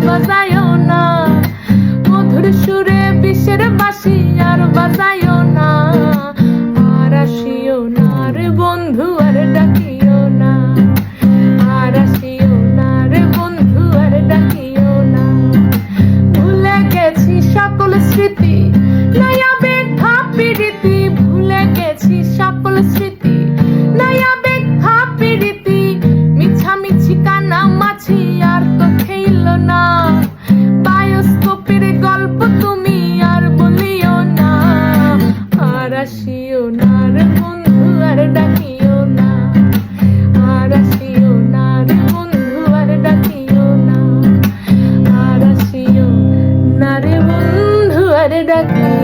বাজায়ও না, মধুর সুরে বিষের বাঁশি আর বাজায়ও না। আর আসিও না রে বন্ধু আর ডাকিও না, আর আসিও না রে বন্ধু আর ডাকিও না। ভুলে গেছি সকল স্মৃতি, নাই আবেগ ভাব প্রীতি, ভুলে গেছি সকল স্মৃতি, নাই আবেগ ভাব প্রীতি। মিছামিছি কানামাছি আর তো খেইল না, বায়োস্কোপের গল্প তুমি আর বলিও না। আর আসিও না রে বন্ধু আর ডাকিও না, আর আসিও না রে বন্ধু আর ডাকিও না, আর আসিও না রে বন্ধু আর ডাকিও